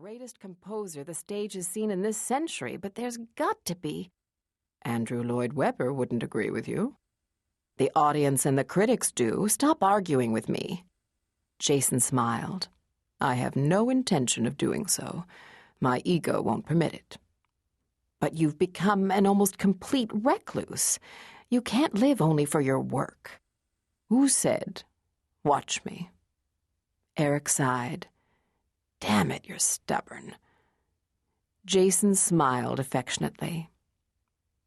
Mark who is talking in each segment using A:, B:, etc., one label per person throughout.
A: greatest composer the stage has seen in this century, but there's got to be. Andrew Lloyd Webber wouldn't agree with you. The audience and the critics do. Stop arguing with me. Jason smiled. I have no intention of doing so. My ego won't permit it. But you've become an almost complete recluse. You can't live only for your work. Who said, watch me? Eric sighed. Damn it, you're stubborn. Jason smiled affectionately.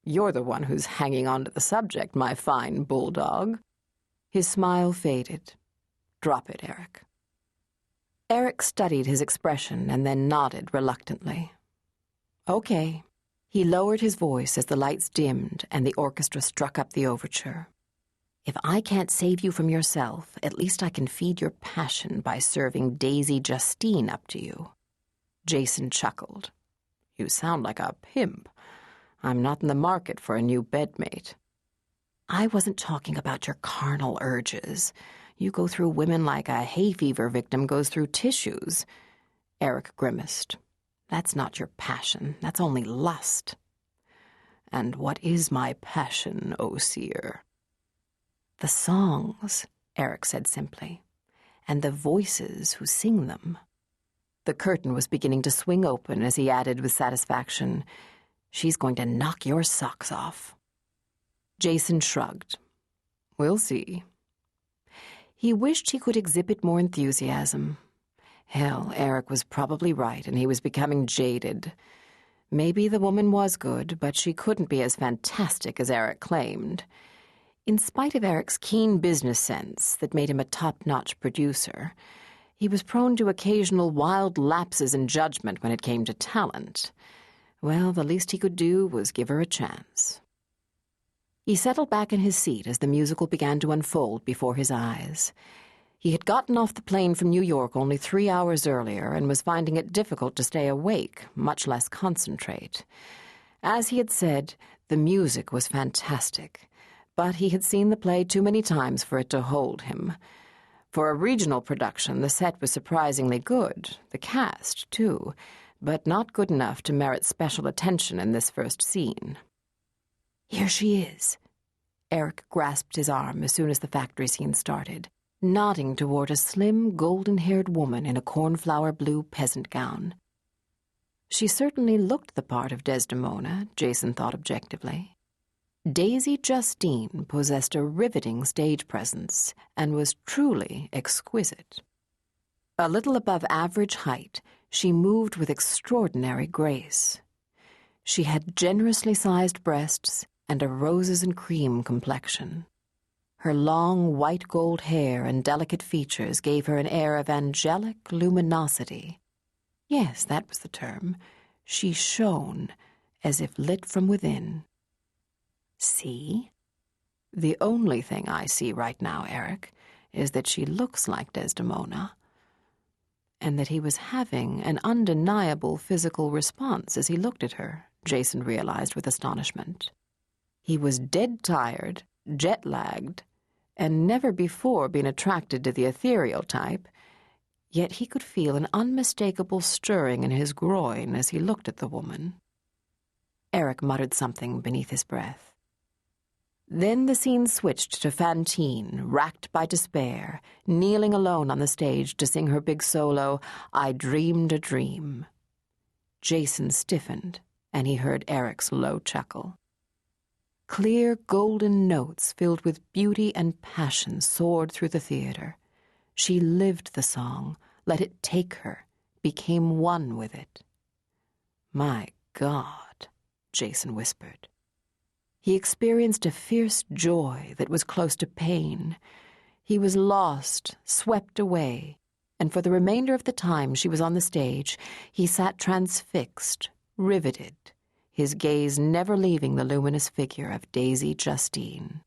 A: You're the one who's hanging on to the subject, my fine bulldog. His smile faded. Drop it, Eric. Eric studied his expression and then nodded reluctantly. Okay. He lowered his voice as the lights dimmed and the orchestra struck up the overture. If I can't save you from yourself, at least I can feed your passion by serving Daisy Justine up to you. Jason chuckled. You sound like a pimp. I'm not in the market for a new bedmate. I wasn't talking about your carnal urges. You go through women like a hay fever victim goes through tissues. Eric grimaced. That's not your passion. That's only lust. And what is my passion, O seer? The songs, Eric said simply, and the voices who sing them. The curtain was beginning to swing open as he added with satisfaction, She's going to knock your socks off. Jason shrugged. We'll see. He wished he could exhibit more enthusiasm. Hell, Eric was probably right, and he was becoming jaded. Maybe the woman was good, but she couldn't be as fantastic as Eric claimed. In spite of Eric's keen business sense that made him a top-notch producer, he was prone to occasional wild lapses in judgment when it came to talent. Well, the least he could do was give her a chance. He settled back in his seat as the musical began to unfold before his eyes. He had gotten off the plane from New York only 3 hours earlier and was finding it difficult to stay awake, much less concentrate. As he had said, the music was fantastic, but he had seen the play too many times for it to hold him. For a regional production, the set was surprisingly good, the cast, too, but not good enough to merit special attention in this first scene. Here she is. Eric grasped his arm as soon as the factory scene started, nodding toward a slim, golden-haired woman in a cornflower-blue peasant gown. She certainly looked the part of Desdemona, Jason thought objectively. Daisy Justine possessed a riveting stage presence and was truly exquisite. A little above average height, she moved with extraordinary grace. She had generously sized breasts and a roses-and-cream complexion. Her long, white-gold hair and delicate features gave her an air of angelic luminosity. Yes, that was the term. She shone, as if lit from within. See? The only thing I see right now, Eric, is that she looks like Desdemona, and that he was having an undeniable physical response as he looked at her, Jason realized with astonishment. He was dead tired, jet-lagged, and never before been attracted to the ethereal type, yet he could feel an unmistakable stirring in his groin as he looked at the woman. Eric muttered something beneath his breath. Then the scene switched to Fantine, racked by despair, kneeling alone on the stage to sing her big solo, I Dreamed a Dream. Jason stiffened, and he heard Eric's low chuckle. Clear golden notes filled with beauty and passion soared through the theater. She lived the song, let it take her, became one with it. My God, Jason whispered. He experienced a fierce joy that was close to pain. He was lost, swept away, and for the remainder of the time she was on the stage, he sat transfixed, riveted, his gaze never leaving the luminous figure of Daisy Justine.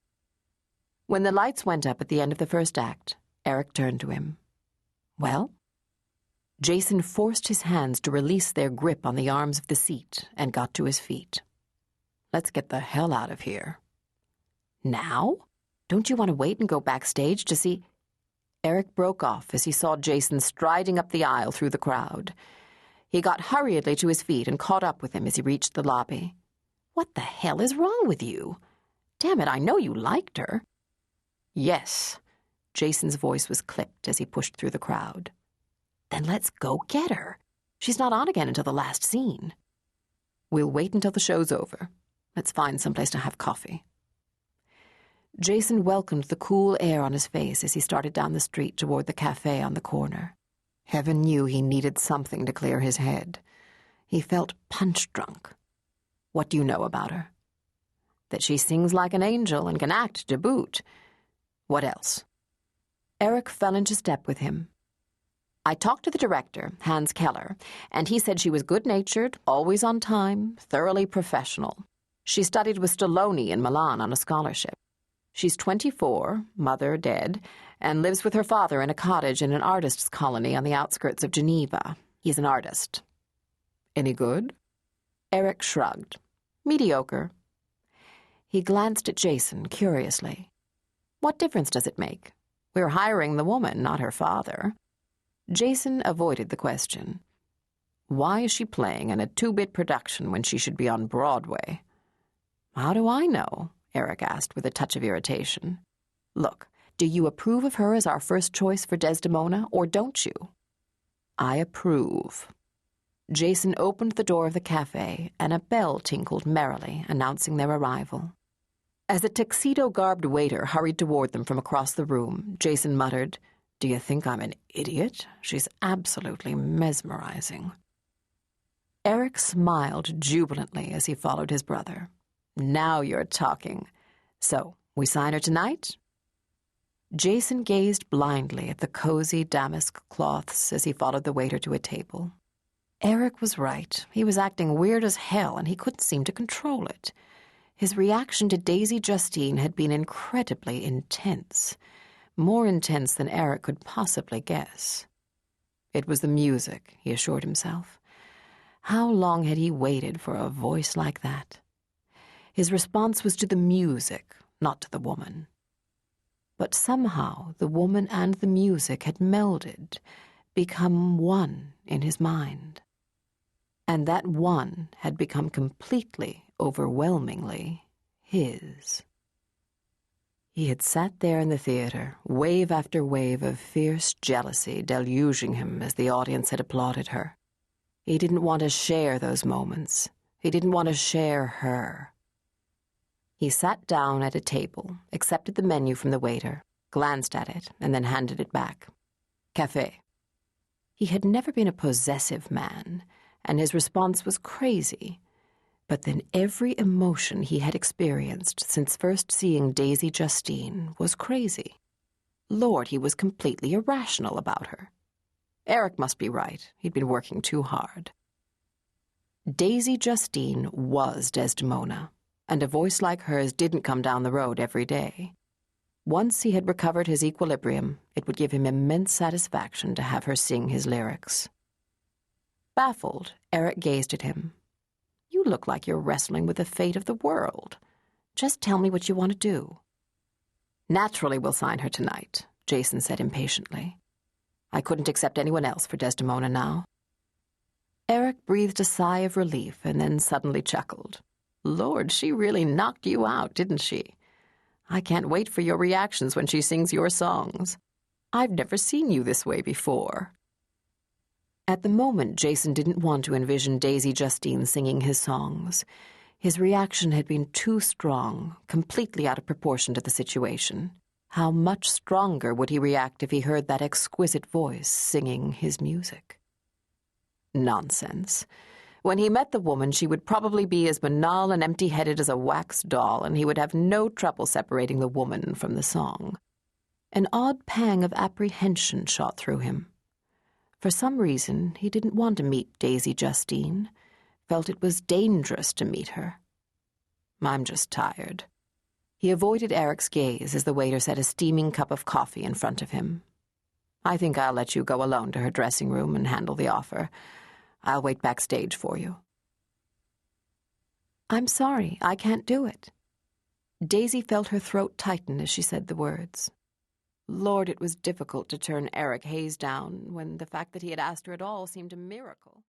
A: When the lights went up at the end of the first act, Eric turned to him. Well? Jason forced his hands to release their grip on the arms of the seat and got to his feet. Let's get the hell out of here. Now? Don't you want to wait and go backstage to see... Eric broke off as he saw Jason striding up the aisle through the crowd. He got hurriedly to his feet and caught up with him as he reached the lobby. "What the hell is wrong with you? Damn it, I know you liked her." "Yes." Jason's voice was clipped as he pushed through the crowd. "Then let's go get her. She's not on again until the last scene." "We'll wait until the show's over. Let's find someplace to have coffee." Jason welcomed the cool air on his face as he started down the street toward the cafe on the corner. Heaven knew he needed something to clear his head. He felt punch-drunk. "What do you know about her?" "That she sings like an angel and can act to boot." "What else?" Eric fell into step with him. "I talked to the director, Hans Keller, and he said she was good-natured, always on time, thoroughly professional. She studied with Stallone in Milan on a scholarship. She's 24, mother dead, and lives with her father in a cottage in an artist's colony on the outskirts of Geneva. He's an artist." "Any good?" Eric shrugged. "Mediocre." He glanced at Jason curiously. "What difference does it make? We're hiring the woman, not her father." Jason avoided the question. "Why is she playing in a 2-bit production when she should be on Broadway?" "How do I know?" Eric asked with a touch of irritation. "Look, do you approve of her as our first choice for Desdemona, or don't you?" "I approve." Jason opened the door of the cafe, and a bell tinkled merrily, announcing their arrival. As a tuxedo-garbed waiter hurried toward them from across the room, Jason muttered, "Do you think I'm an idiot? She's absolutely mesmerizing." Eric smiled jubilantly as he followed his brother. "Now you're talking. So, we sign her tonight?" Jason gazed blindly at the cozy damask cloths as he followed the waiter to a table. Eric was right. He was acting weird as hell, and he couldn't seem to control it. His reaction to Daisy Justine had been incredibly intense, more intense than Eric could possibly guess. It was the music, he assured himself. How long had he waited for a voice like that? His response was to the music, not to the woman. But somehow the woman and the music had melded, become one in his mind. And that one had become completely, overwhelmingly his. He had sat there in the theater, wave after wave of fierce jealousy deluging him as the audience had applauded her. He didn't want to share those moments. He didn't want to share her. He sat down at a table, accepted the menu from the waiter, glanced at it, and then handed it back. "Café." He had never been a possessive man, and his response was crazy. But then every emotion he had experienced since first seeing Daisy Justine was crazy. Lord, he was completely irrational about her. Eric must be right. He'd been working too hard. Daisy Justine was Desdemona, and a voice like hers didn't come down the road every day. Once he had recovered his equilibrium, it would give him immense satisfaction to have her sing his lyrics. Baffled, Eric gazed at him. "You look like you're wrestling with the fate of the world. Just tell me what you want to do." "Naturally we'll sign her tonight," Jason said impatiently. "I couldn't accept anyone else for Desdemona now." Eric breathed a sigh of relief and then suddenly chuckled. "Lord, she really knocked you out, didn't she? I can't wait for your reactions when she sings your songs. I've never seen you this way before." At the moment, Jason didn't want to envision Daisy Justine singing his songs. His reaction had been too strong, completely out of proportion to the situation. How much stronger would he react if he heard that exquisite voice singing his music? Nonsense. When he met the woman, she would probably be as banal and empty-headed as a wax doll, and he would have no trouble separating the woman from the song. An odd pang of apprehension shot through him. For some reason, he didn't want to meet Daisy Justine, felt it was dangerous to meet her. "I'm just tired." He avoided Eric's gaze as the waiter set a steaming cup of coffee in front of him. "I think I'll let you go alone to her dressing room and handle the offer. I'll wait backstage for you." "I'm sorry, I can't do it." Daisy felt her throat tighten as she said the words. Lord, it was difficult to turn Eric Hayes down when the fact that he had asked her at all seemed a miracle.